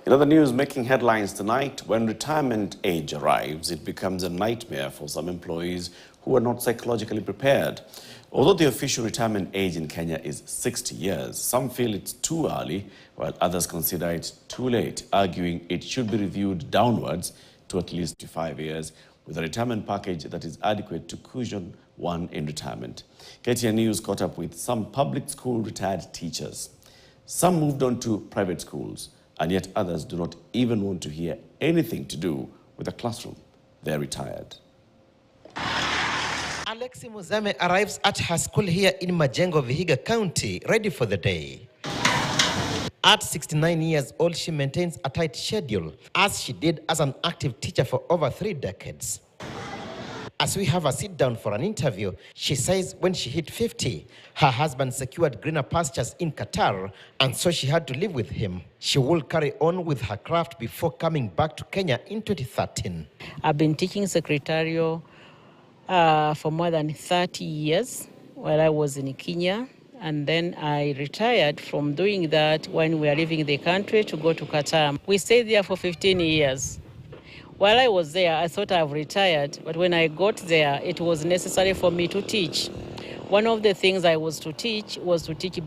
In other news making headlines tonight, when retirement age arrives, it becomes a nightmare for some employees who are not psychologically prepared. Although the official retirement age in Kenya is 60 years, some feel it's too early, while others consider it too late, arguing it should be reviewed downwards to at least 55 years, with a retirement package that is adequate to cushion one in retirement. KTN News caught up with some public school retired teachers. Some moved on to private schools, and yet others do not even want to hear anything to do with a classroom. They're retired. Alexi Muzame arrives at her school here in Majengo, Vihiga County, ready for the day. At 69 years old, she maintains a tight schedule, as she did as an active teacher for over 3 decades. As we have a sit down for an interview, she says when she hit 50, her husband secured greener pastures in Qatar, and so she had to live with him. She will carry on with her craft before coming back to Kenya in 2013. I've been teaching secretarial for more than 30 years while I was in Kenya. And then I retired from doing that when we were leaving the country to go to Qatar. We stayed there for 15 years. While I was there, I thought I've retired, but when I got there, it was necessary for me to teach. One of the things I was to teach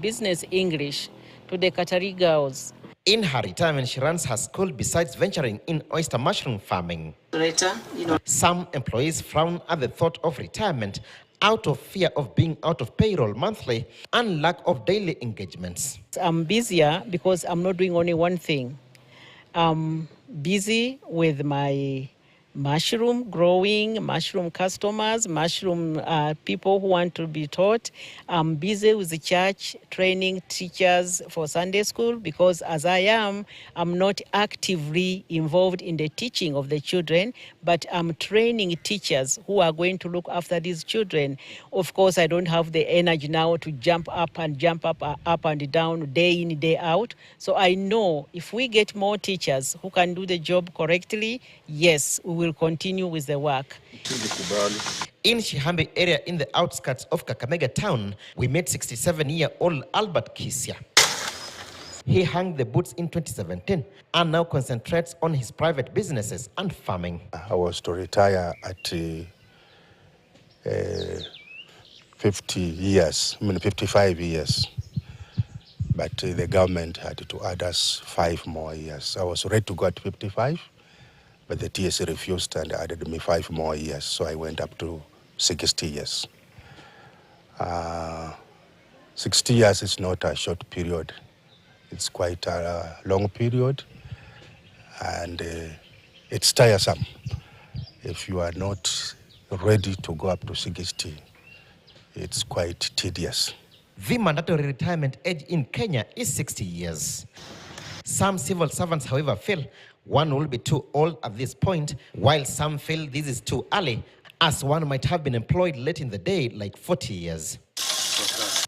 business English to the Qatari girls. In her retirement, she runs her school besides venturing in oyster mushroom farming. Some employees frown at the thought of retirement out of fear of being out of payroll monthly and lack of daily engagements. I'm busier because I'm not doing only one thing. I'm busy with my mushroom growing, mushroom customers, mushroom people who want to be taught. I'm busy with the church training teachers for Sunday school because as I'm not actively involved in the teaching of the children, but I'm training teachers who are going to look after these children. Of course, I don't have the energy now to jump up and down day in, day out. So I know if we get more teachers who can do the job correctly, yes, we will continue with the work. In Shihambi area in the outskirts of Kakamega town, we met 67-year-old Albert Kisya. He hung the boots in 2017 and now concentrates on his private businesses and farming. I was to retire at 55 years. But the government had to add us 5 more years. I was ready to go at 55, but the TSA refused and added me 5 more years. So I went up to 60 years. 60 years is not a short period. It's quite a long period, and it's tiresome. If you are not ready to go up to 60, it's quite tedious. The mandatory retirement age in Kenya is 60 years. Some civil servants, however, feel one will be too old at this point, while some feel this is too early, as one might have been employed late in the day, like 40 years.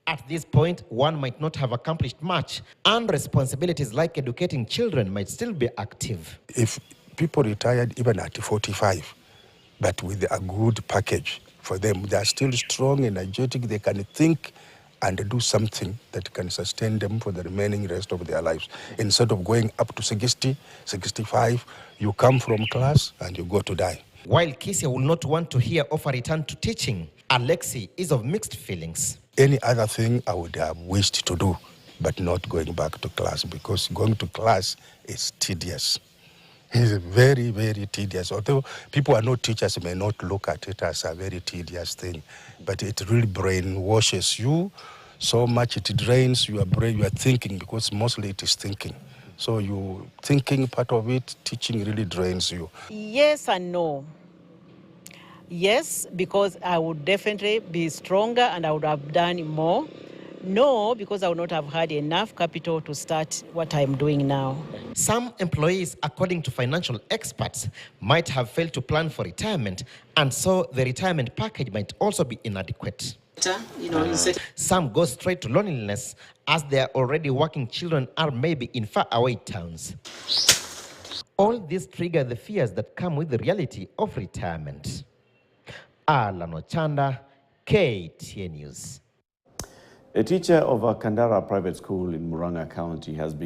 At this point, one might not have accomplished much, and responsibilities like educating children might still be active. If people retired even at 45, but with a good package for them, they are still strong, energetic, they can think and do something that can sustain them for the remaining rest of their lives. Instead of going up to 60, 65, you come from class and you go to die. While Kisya will not want to hear of a return to teaching, Alexi is of mixed feelings. Any other thing I would have wished to do, but not going back to class, because going to class is tedious. It's very, very tedious. Although people who are not teachers may not look at it as a very tedious thing, but it really brainwashes you so much. It drains your brain, your thinking, because mostly it is thinking. So you thinking part of it, teaching really drains you. Yes and no. Yes, because I would definitely be stronger and I would have done more. No, because I would not have had enough capital to start what I'm doing now. Some employees, according to financial experts, might have failed to plan for retirement, and so the retirement package might also be inadequate. Some go straight to loneliness, as their already working children are maybe in faraway towns. All this trigger the fears that come with the reality of retirement. Alan Ochanda, KTN News. A teacher of a Kandara private school in Murang'a County has been